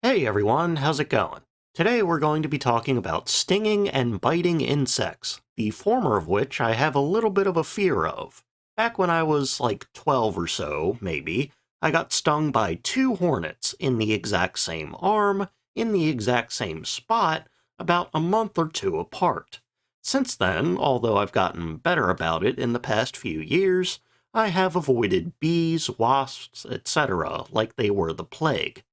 Hey everyone, how's it going? Today we're going to be talking about stinging and biting insects, the former of which I have a little bit of a fear of. Back when I was like 12 or so, maybe, I got stung by two hornets in the exact same arm, in the exact same spot, about a month or two apart. Since then, although I've gotten better about it in the past few years, I have avoided bees, wasps, etc. like they were the plague.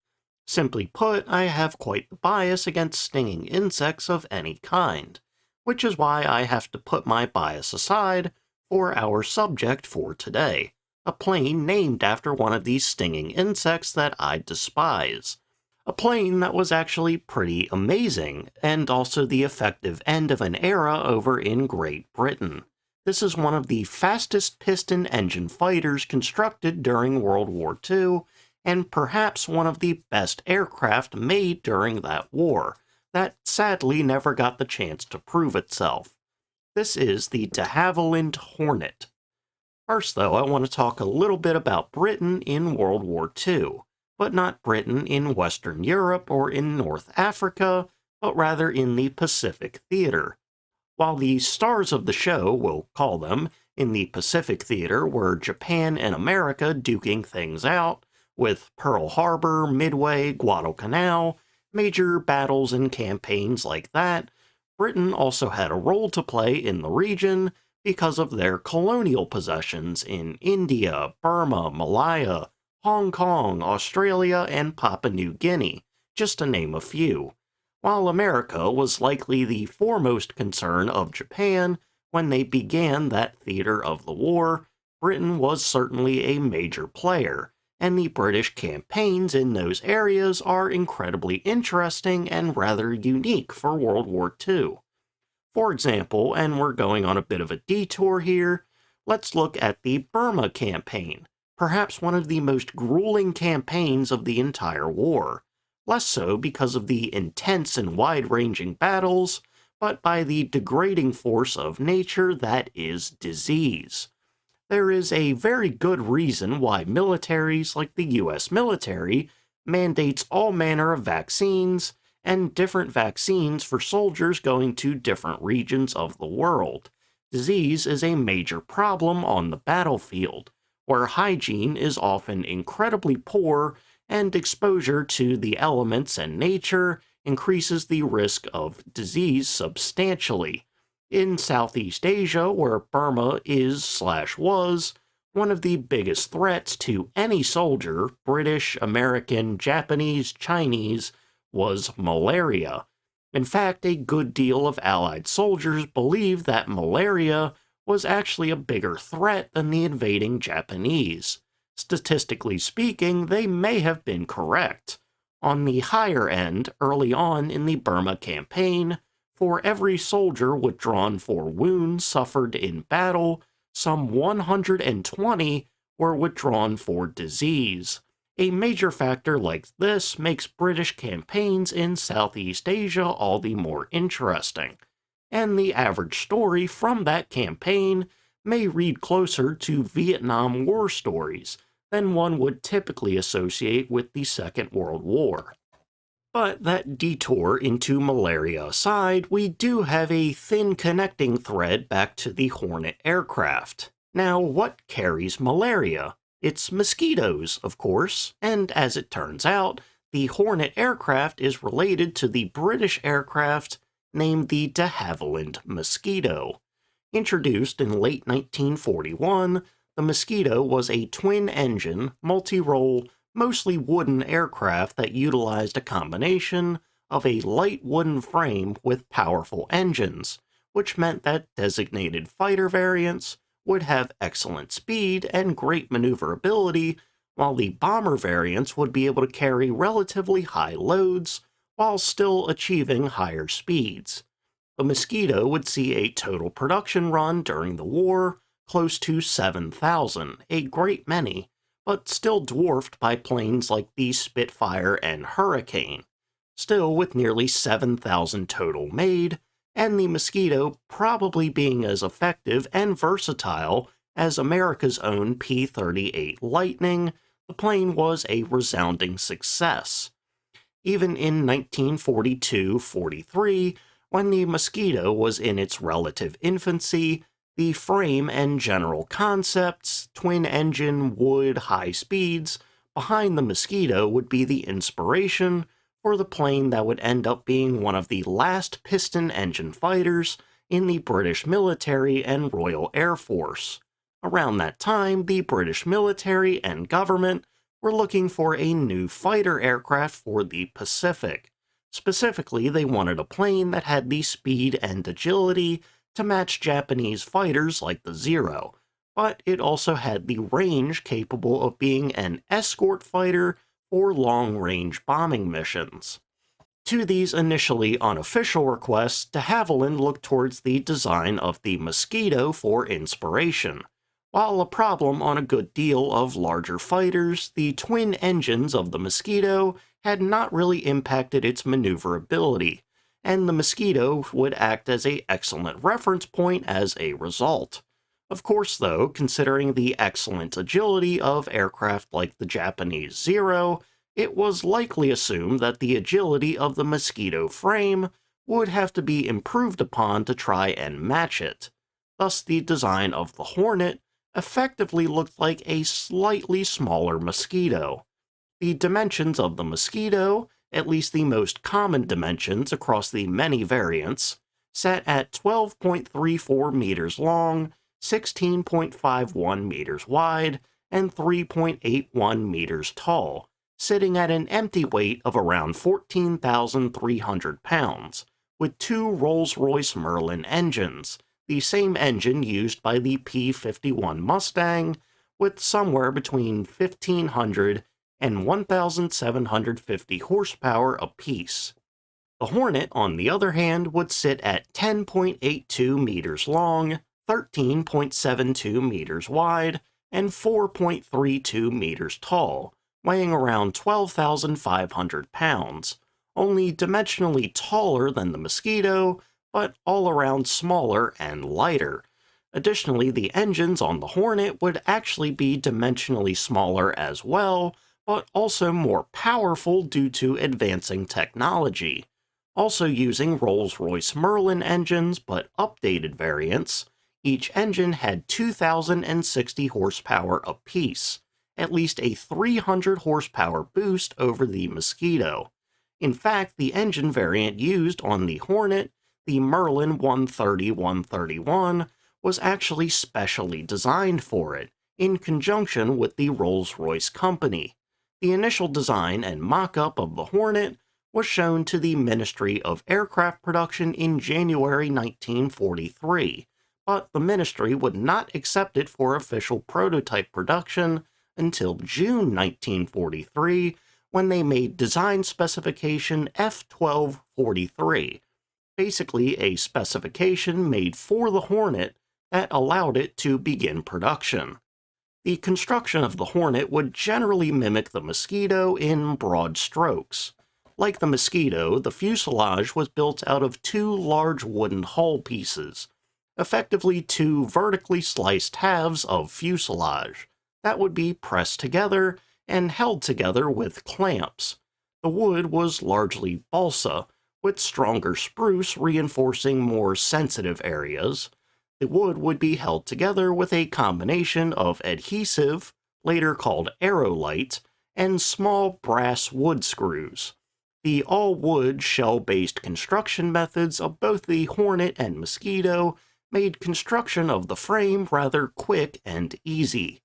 Simply put, I have quite the bias against stinging insects of any kind, which is why I have to put my bias aside for our subject for today, a plane named after one of these stinging insects that I despise. A plane that was actually pretty amazing, and also the effective end of an era over in Great Britain. This is one of the fastest piston engine fighters constructed during World War II, and perhaps one of the best aircraft made during that war, that sadly never got the chance to prove itself. This is the de Havilland Hornet. First, though, I want to talk a little bit about Britain in World War II, but not Britain in Western Europe or in North Africa, but rather in the Pacific Theater. While the stars of the show, we'll call them, in the Pacific Theater were Japan and America duking things out, with Pearl Harbor, Midway, Guadalcanal, major battles and campaigns like that, Britain also had a role to play in the region because of their colonial possessions in India, Burma, Malaya, Hong Kong, Australia, and Papua New Guinea, just to name a few, while America was likely the foremost concern of Japan when they began that theater of the war. Britain was certainly a major player, and the British campaigns in those areas are incredibly interesting and rather unique for World War II. For example, and we're going on a bit of a detour here, let's look at the Burma Campaign, perhaps one of the most grueling campaigns of the entire war. Less so because of the intense and wide-ranging battles, but by the degrading force of nature that is disease. There is a very good reason why militaries like the US military mandates all manner of vaccines and different vaccines for soldiers going to different regions of the world. Disease is a major problem on the battlefield, where hygiene is often incredibly poor and exposure to the elements and nature increases the risk of disease substantially. In Southeast Asia, where Burma is/was one of the biggest threats to any soldier, British, American, Japanese, Chinese, was malaria. In fact, a good deal of Allied soldiers believed that malaria was actually a bigger threat than the invading Japanese. Statistically speaking, they may have been correct. On the higher end, early on in the Burma campaign, for every soldier withdrawn for wounds suffered in battle, some 120 were withdrawn for disease. A major factor like this makes British campaigns in Southeast Asia all the more interesting, and the average story from that campaign may read closer to Vietnam War stories than one would typically associate with the Second World War. But that detour into malaria aside, we do have a thin connecting thread back to the Hornet aircraft. Now, what carries malaria? It's mosquitoes, of course, and as it turns out, the Hornet aircraft is related to the British aircraft named the de Havilland Mosquito. Introduced in late 1941, the Mosquito was a twin-engine, multi-role, mostly wooden aircraft that utilized a combination of a light wooden frame with powerful engines, which meant that designated fighter variants would have excellent speed and great maneuverability, while the bomber variants would be able to carry relatively high loads while still achieving higher speeds. The Mosquito would see a total production run during the war close to 7,000, a great many, but still dwarfed by planes like the Spitfire and Hurricane. Still, with nearly 7,000 total made, and the Mosquito probably being as effective and versatile as America's own P-38 Lightning, the plane was a resounding success. Even in 1942-43, when the Mosquito was in its relative infancy, the frame and general concepts, twin-engine, wood, high speeds, behind the Mosquito would be the inspiration for the plane that would end up being one of the last piston-engine fighters in the British military and Royal Air Force. Around that time, the British military and government were looking for a new fighter aircraft for the Pacific. Specifically, they wanted a plane that had the speed and agility to match Japanese fighters like the Zero, but it also had the range capable of being an escort fighter for long-range bombing missions. To these initially unofficial requests, de Havilland looked towards the design of the Mosquito for inspiration. While a problem on a good deal of larger fighters, the twin engines of the Mosquito had not really impacted its maneuverability, and the Mosquito would act as an excellent reference point as a result. Of course, though, considering the excellent agility of aircraft like the Japanese Zero, it was likely assumed that the agility of the Mosquito frame would have to be improved upon to try and match it. Thus, the design of the Hornet effectively looked like a slightly smaller Mosquito. The dimensions of the Mosquito, at least the most common dimensions across the many variants, sat at 12.34 meters long, 16.51 meters wide, and 3.81 meters tall, sitting at an empty weight of around 14,300 pounds, with two Rolls-Royce Merlin engines, the same engine used by the P-51 Mustang, with somewhere between 1,500 and 1,750 horsepower apiece. The Hornet, on the other hand, would sit at 10.82 meters long, 13.72 meters wide, and 4.32 meters tall, weighing around 12,500 pounds, only dimensionally taller than the Mosquito, but all around smaller and lighter. Additionally, the engines on the Hornet would actually be dimensionally smaller as well, but also more powerful due to advancing technology. Also using Rolls-Royce Merlin engines, but updated variants, each engine had 2,060 horsepower apiece, at least a 300 horsepower boost over the Mosquito. In fact, the engine variant used on the Hornet, the Merlin 130-131, was actually specially designed for it, in conjunction with the Rolls-Royce company. The initial design and mock-up of the Hornet was shown to the Ministry of Aircraft Production in January 1943, but the ministry would not accept it for official prototype production until June 1943, when they made Design Specification F-1243, basically a specification made for the Hornet that allowed it to begin production. The construction of the Hornet would generally mimic the Mosquito in broad strokes. Like the Mosquito, the fuselage was built out of two large wooden hull pieces, effectively two vertically sliced halves of fuselage that would be pressed together and held together with clamps. The wood was largely balsa, with stronger spruce reinforcing more sensitive areas. The wood would be held together with a combination of adhesive, later called aerolite, and small brass wood screws. The all-wood, shell-based construction methods of both the Hornet and Mosquito made construction of the frame rather quick and easy.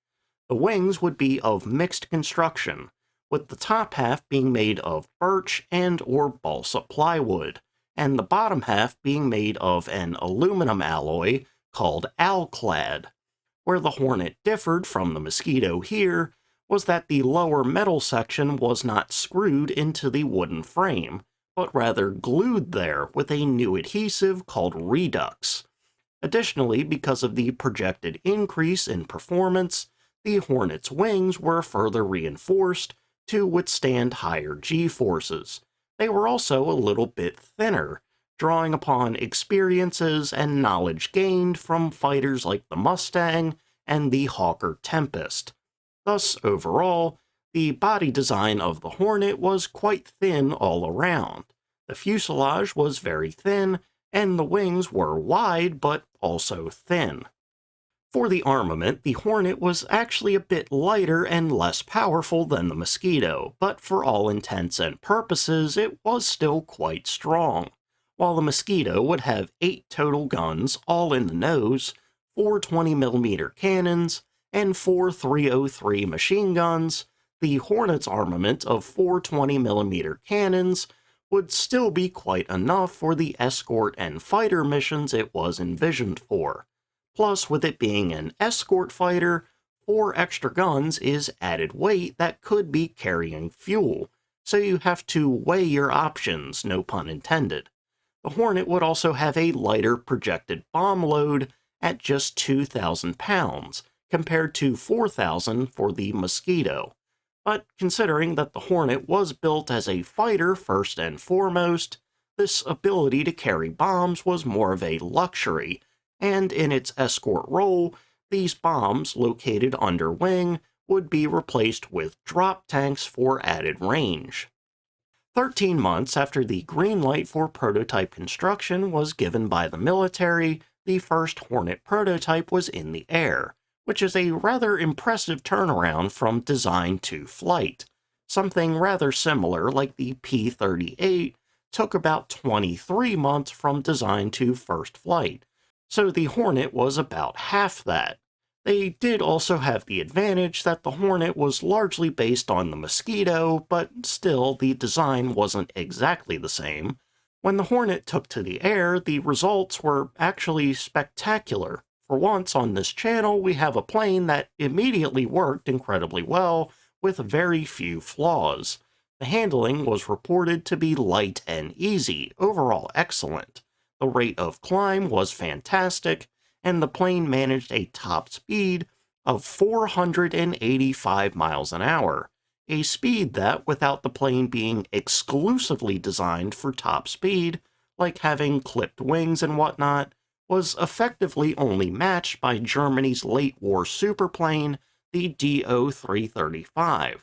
The wings would be of mixed construction, with the top half being made of birch and or balsa plywood, and the bottom half being made of an aluminum alloy called alclad. Where the Hornet differed from the Mosquito here was that the lower metal section was not screwed into the wooden frame, but rather glued there with a new adhesive called Redux. Additionally, because of the projected increase in performance, the Hornet's wings were further reinforced to withstand higher G-forces. They were also a little bit thinner, drawing upon experiences and knowledge gained from fighters like the Mustang and the Hawker Tempest. Thus, overall, The body design of the Hornet was quite thin all around. The fuselage was very thin, and the wings were wide but also thin. For the armament, the Hornet was actually a bit lighter and less powerful than the Mosquito, but for all intents and purposes, it was still quite strong. While the Mosquito would have 8 total guns, all in the nose, 4 20mm cannons, and 4 303 machine guns, the Hornet's armament of 4 20mm cannons would still be quite enough for the escort and fighter missions it was envisioned for. Plus, with it being an escort fighter, 4 extra guns is added weight that could be carrying fuel, so you have to weigh your options, no pun intended. The Hornet would also have a lighter projected bomb load at just 2,000 pounds, compared to 4,000 for the Mosquito. But considering that the Hornet was built as a fighter first and foremost, this ability to carry bombs was more of a luxury, and in its escort role, these bombs located under wing would be replaced with drop tanks for added range. 13 months after the green light for prototype construction was given by the military, the first Hornet prototype was in the air, which is a rather impressive turnaround from design to flight. Something rather similar like the P-38 took about 23 months from design to first flight, so the Hornet was about half that. They did also have the advantage that the Hornet was largely based on the Mosquito, but still the design wasn't exactly the same. When the Hornet took to the air, the results were actually spectacular. For once on this channel, we have a plane that immediately worked incredibly well, with very few flaws. The handling was reported to be light and easy, overall excellent. The rate of climb was fantastic, and the plane managed a top speed of 485 miles an hour, a speed that, without the plane being exclusively designed for top speed, like having clipped wings and whatnot, was effectively only matched by Germany's late war superplane, the Do-335.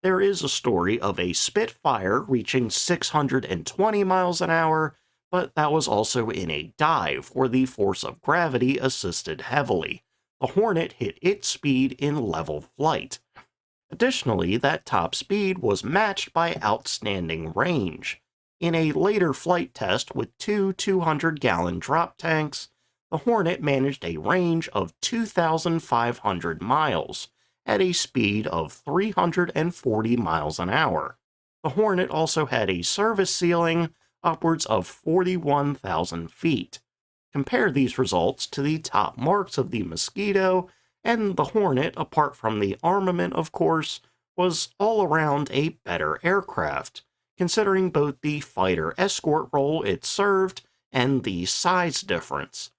There is a story of a Spitfire reaching 620 miles an hour, but that was also in a dive where the force of gravity assisted heavily. The Hornet hit its speed in level flight. Additionally, that top speed was matched by outstanding range. In a later flight test with 2 200-gallon drop tanks, the Hornet managed a range of 2,500 miles at a speed of 340 miles an hour. The Hornet also had a service ceiling upwards of 41,000 feet. Compare these results to the top marks of the Mosquito, and the Hornet, apart from the armament of course, was all around a better aircraft, considering both the fighter escort role it served and the size difference.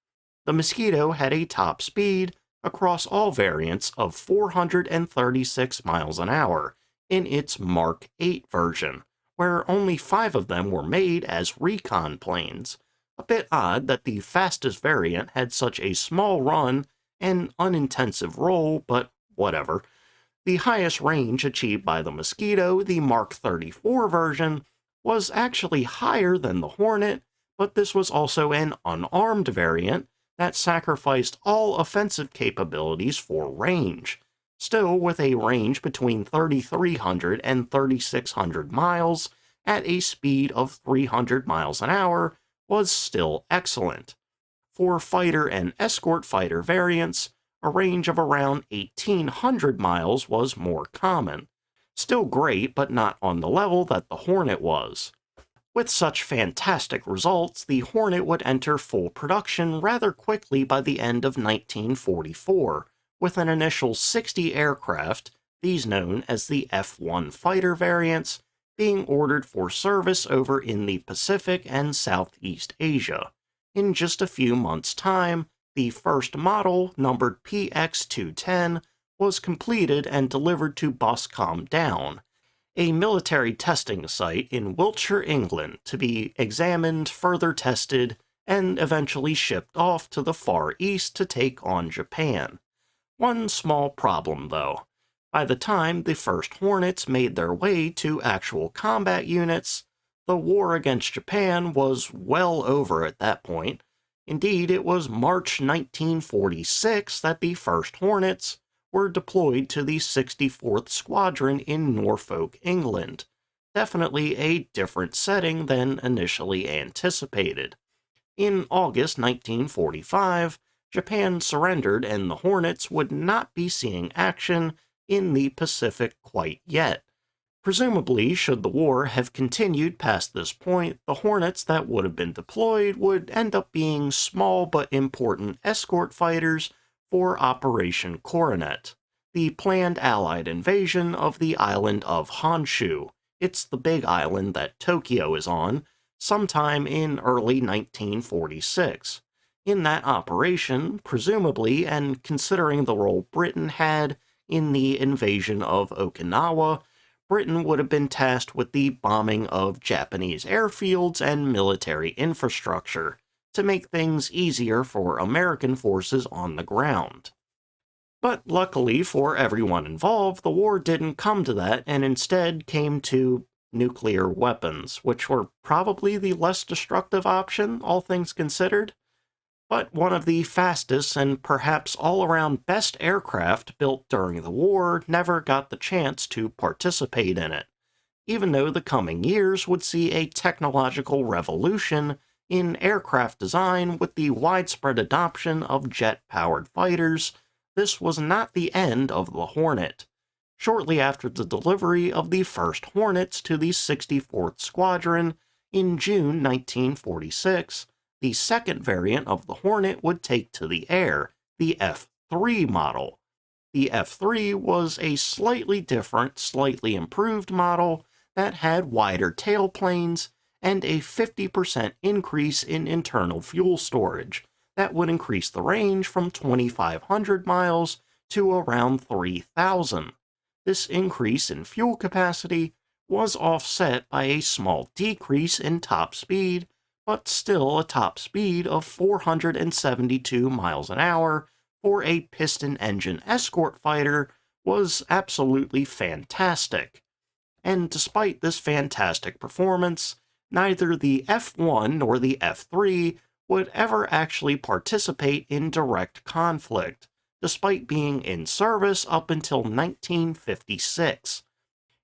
The Mosquito had a top speed across all variants of 436 miles an hour in its Mark 8 version, where only 5 of them were made as recon planes. A bit odd that the fastest variant had such a small run and unintensive roll, but whatever. The highest range achieved by the Mosquito, the Mark 34 version, was actually higher than the Hornet, but this was also an unarmed variant that sacrificed all offensive capabilities for range. Still, with a range between 3,300 and 3,600 miles at a speed of 300 miles an hour was still excellent. For fighter and escort fighter variants, a range of around 1,800 miles was more common. Still great, but not on the level that the Hornet was. With such fantastic results, the Hornet would enter full production rather quickly by the end of 1944, with an initial 60 aircraft, these known as the F-1 fighter variants, being ordered for service over in the Pacific and Southeast Asia. In just a few months' time, the first model, numbered PX-210, was completed and delivered to Boscombe Down, a military testing site in Wiltshire, England, to be examined, further tested, and eventually shipped off to the Far East to take on Japan. One small problem, though. By the time the first Hornets made their way to actual combat units, the war against Japan was well over at that point. Indeed, it was March 1946 that the first Hornets were deployed to the 64th Squadron in Norfolk, England. Definitely a different setting than initially anticipated. In August 1945, Japan surrendered and the Hornets would not be seeing action in the Pacific quite yet. Presumably, should the war have continued past this point, the Hornets that would have been deployed would end up being small but important escort fighters for Operation Coronet, the planned Allied invasion of the island of Honshu. It's the big island that Tokyo is on, sometime in early 1946. In that operation, presumably, and considering the role Britain had in the invasion of Okinawa, Britain would have been tasked with the bombing of Japanese airfields and military infrastructure to make things easier for American forces on the ground. But luckily for everyone involved, the war didn't come to that and instead came to nuclear weapons, which were probably the less destructive option, all things considered. But one of the fastest and perhaps all-around best aircraft built during the war never got the chance to participate in it, even though the coming years would see a technological revolution in aircraft design with the widespread adoption of jet-powered fighters. This was not the end of the Hornet. Shortly after the delivery of the first Hornets to the 64th Squadron in June 1946, the second variant of the Hornet would take to the air, the F-3 model. The F-3 was a slightly different, slightly improved model that had wider tailplanes and a 50% increase in internal fuel storage that would increase the range from 2,500 miles to around 3,000. This increase in fuel capacity was offset by a small decrease in top speed, but still a top speed of 472 miles an hour for a piston engine escort fighter was absolutely fantastic. And despite this fantastic performance, neither the F-1 nor the F-3 would ever actually participate in direct conflict, despite being in service up until 1956.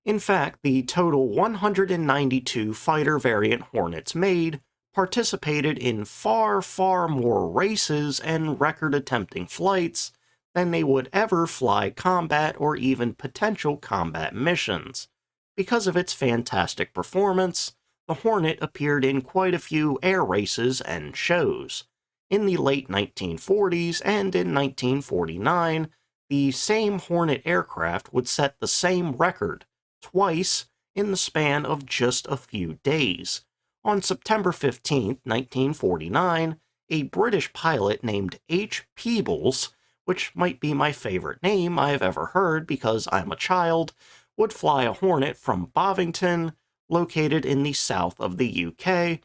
In fact, the total 192 fighter variant Hornets made participated in far, far more races and record-attempting flights than they would ever fly combat or even potential combat missions. Because of its fantastic performance, the Hornet appeared in quite a few air races and shows. In the late 1940s and in 1949, the same Hornet aircraft would set the same record, twice, in the span of just a few days. On September 15, 1949, a British pilot named H. Peebles, which might be my favorite name I've ever heard because I'm a child, would fly a Hornet from Bovington, located in the south of the UK,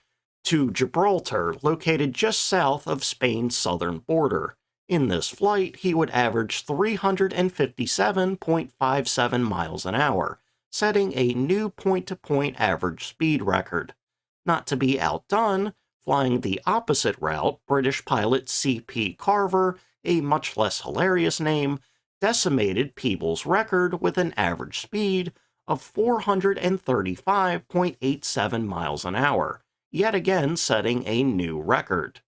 to Gibraltar, located just south of Spain's southern border. In this flight, he would average 357.57 miles an hour, setting a new point-to-point average speed record. Not to be outdone, flying the opposite route, British pilot C.P. Carver, a much less hilarious name, decimated Peebles' record with an average speed of 435.87 miles an hour, yet again setting a new record.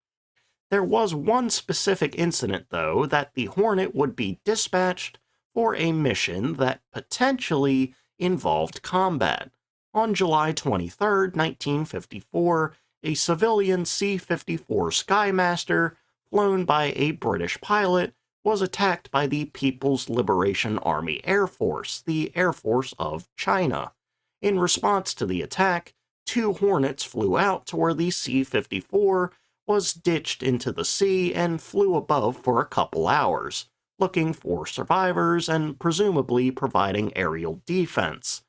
There was one specific incident, though, that the Hornet would be dispatched for a mission that potentially involved combat. On July 23, 1954, a civilian C-54 Skymaster, flown by a British pilot, was attacked by the People's Liberation Army Air Force, the Air Force of China. In response to the attack, 2 Hornets flew out to where the C-54 was ditched into the sea and flew above for a couple hours, looking for survivors and presumably providing aerial defense.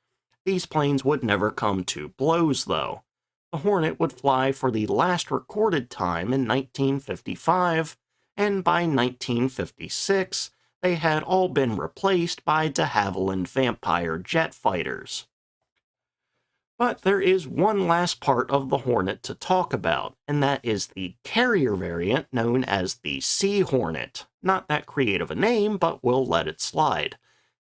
These planes would never come to blows, though. The Hornet would fly for the last recorded time in 1955, and by 1956, they had all been replaced by de Havilland Vampire jet fighters. But there is one last part of the Hornet to talk about, and that is the carrier variant known as the Sea Hornet. Not that creative a name, but we'll let it slide.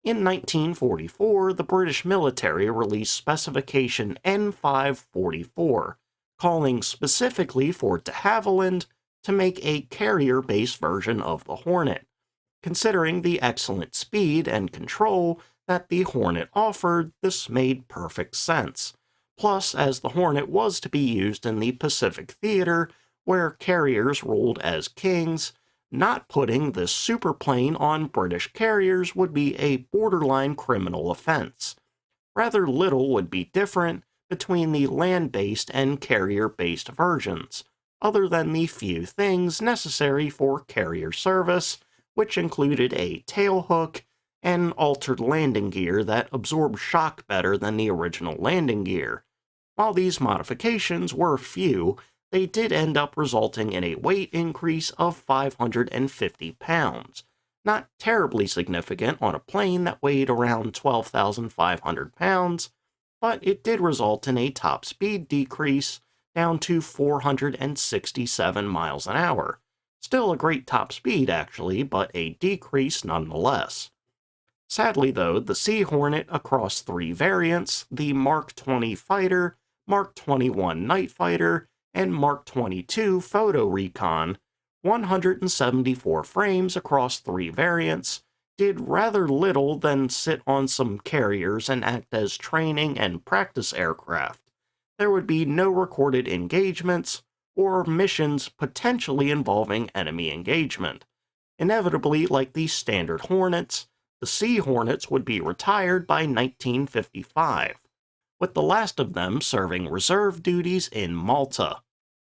In 1944, the British military released specification N544, calling specifically for de Havilland to make a carrier-based version of the Hornet. Considering the excellent speed and control that the Hornet offered, this made perfect sense. Plus, as the Hornet was to be used in the Pacific Theater, where carriers ruled as kings, not putting this superplane on British carriers would be a borderline criminal offense. Rather little would be different between the land-based and carrier-based versions, other than the few things necessary for carrier service, which included a tailhook and altered landing gear that absorbed shock better than the original landing gear. While these modifications were few, they did end up resulting in a weight increase of 550 pounds. Not terribly significant on a plane that weighed around 12,500 pounds, but it did result in a top speed decrease down to 467 miles an hour. Still a great top speed, actually, but a decrease nonetheless. Sadly, though, the Sea Hornet across three variants, the Mark 20 Fighter, Mark 21 Night Fighter, and Mark 22 Photo Recon, 174 frames across three variants, did rather little than sit on some carriers and act as training and practice aircraft. There would be no recorded engagements, or missions potentially involving enemy engagement. Inevitably, like the standard Hornets, the Sea Hornets would be retired by 1955, with the last of them serving reserve duties in Malta.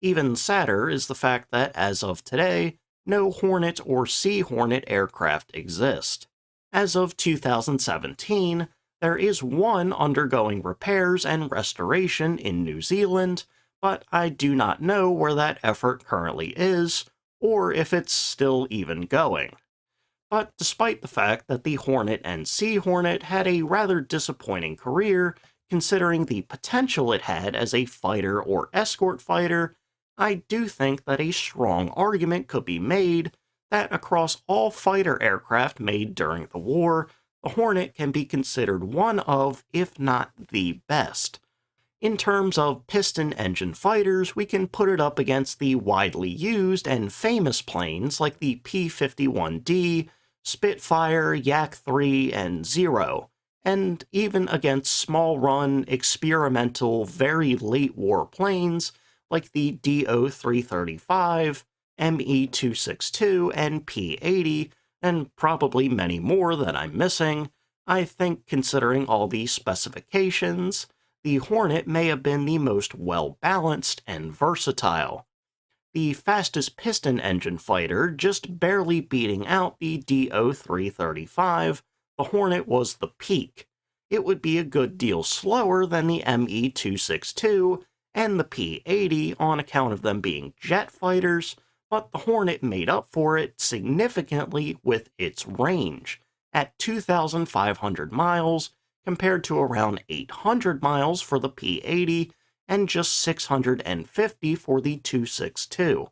Even sadder is the fact that, as of today, no Hornet or Sea Hornet aircraft exist. As of 2017, there is one undergoing repairs and restoration in New Zealand, but I do not know where that effort currently is, or if it's still even going. But despite the fact that the Hornet and Sea Hornet had a rather disappointing career, considering the potential it had as a fighter or escort fighter, I do think that a strong argument could be made that across all fighter aircraft made during the war, the Hornet can be considered one of, if not the best. In terms of piston engine fighters, we can put it up against the widely used and famous planes like the P-51D, Spitfire, Yak-3, and Zero, and even against small-run, experimental, very late-war planes like the DO-335, ME-262, and P-80, and probably many more that I'm missing. I think, considering all these specifications, the Hornet may have been the most well-balanced and versatile. The fastest piston engine fighter just barely beating out the DO-335, the Hornet was the peak. It would be a good deal slower than the ME-262 and the P-80 on account of them being jet fighters, but the Hornet made up for it significantly with its range, at 2,500 miles compared to around 800 miles for the P-80 and just 650 for the 262.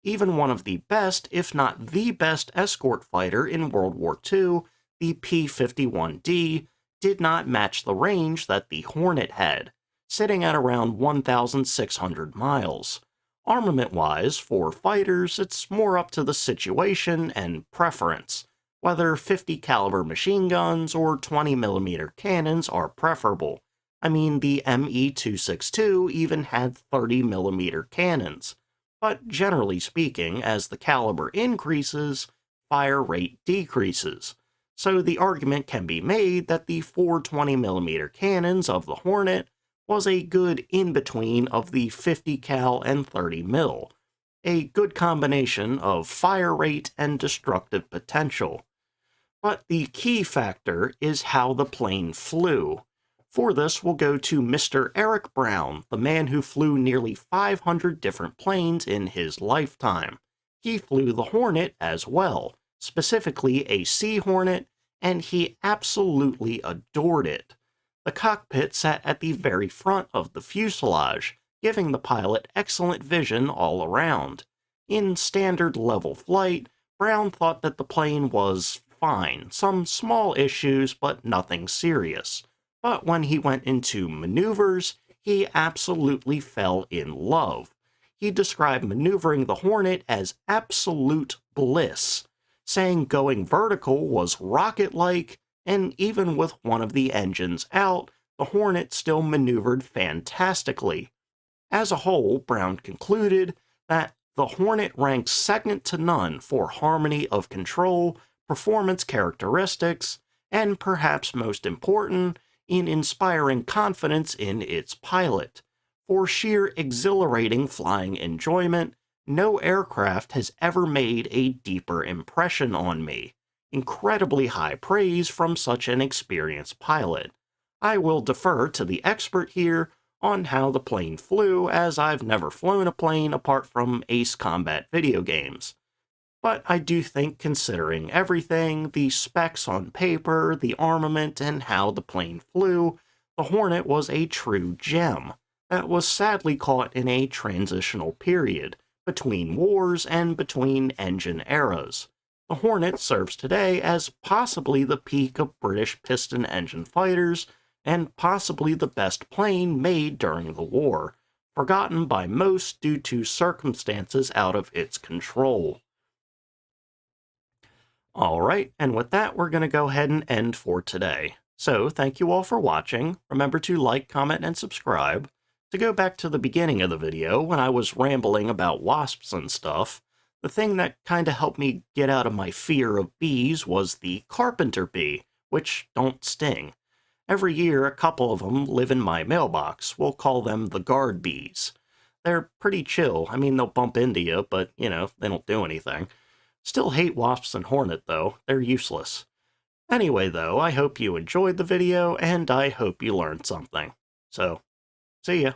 Even one of the best, if not the best, escort fighter in World War II, the P-51D, did not match the range that the Hornet had, sitting at around 1,600 miles. Armament-wise, for fighters, it's more up to the situation and preference, whether 50 caliber machine guns or 20mm cannons are preferable. I mean, the ME-262 even had 30mm cannons. But generally speaking, as the caliber increases, fire rate decreases. So the argument can be made that the 420mm cannons of the Hornet was a good in-between of the 50 cal and 30 mil, a good combination of fire rate and destructive potential. But the key factor is how the plane flew. For this, we'll go to Mr. Eric Brown, the man who flew nearly 500 different planes in his lifetime. He flew the Hornet as well, specifically a Sea Hornet, and he absolutely adored it. The cockpit sat at the very front of the fuselage, giving the pilot excellent vision all around. In standard level flight, Brown thought that the plane was fine, some small issues, but nothing serious. But when he went into maneuvers, he absolutely fell in love. He described maneuvering the Hornet as absolute bliss, saying going vertical was rocket-like, and even with one of the engines out, the Hornet still maneuvered fantastically. As a whole, Brown concluded that the Hornet ranks second to none for harmony of control, performance characteristics, and perhaps most important, in inspiring confidence in its pilot. For sheer exhilarating flying enjoyment, no aircraft has ever made a deeper impression on me. Incredibly high praise from such an experienced pilot. I will defer to the expert here on how the plane flew, as I've never flown a plane apart from Ace Combat video games. But I do think, considering everything, the specs on paper, the armament, and how the plane flew, the Hornet was a true gem that was sadly caught in a transitional period between wars and between engine eras. The Hornet serves today as possibly the peak of British piston engine fighters, and possibly the best plane made during the war, forgotten by most due to circumstances out of its control. Alright, and with that, we're going to go ahead and end for today. So, thank you all for watching. Remember to like, comment, and subscribe. To go back to the beginning of the video, when I was rambling about wasps and stuff, the thing that kinda helped me get out of my fear of bees was the carpenter bee, which don't sting. Every year, a couple of them live in my mailbox. We'll call them the guard bees. They're pretty chill. I mean, they'll bump into you, but, they don't do anything. Still hate wasps and hornet, though. They're useless. Anyway, though, I hope you enjoyed the video, and I hope you learned something. So, see ya.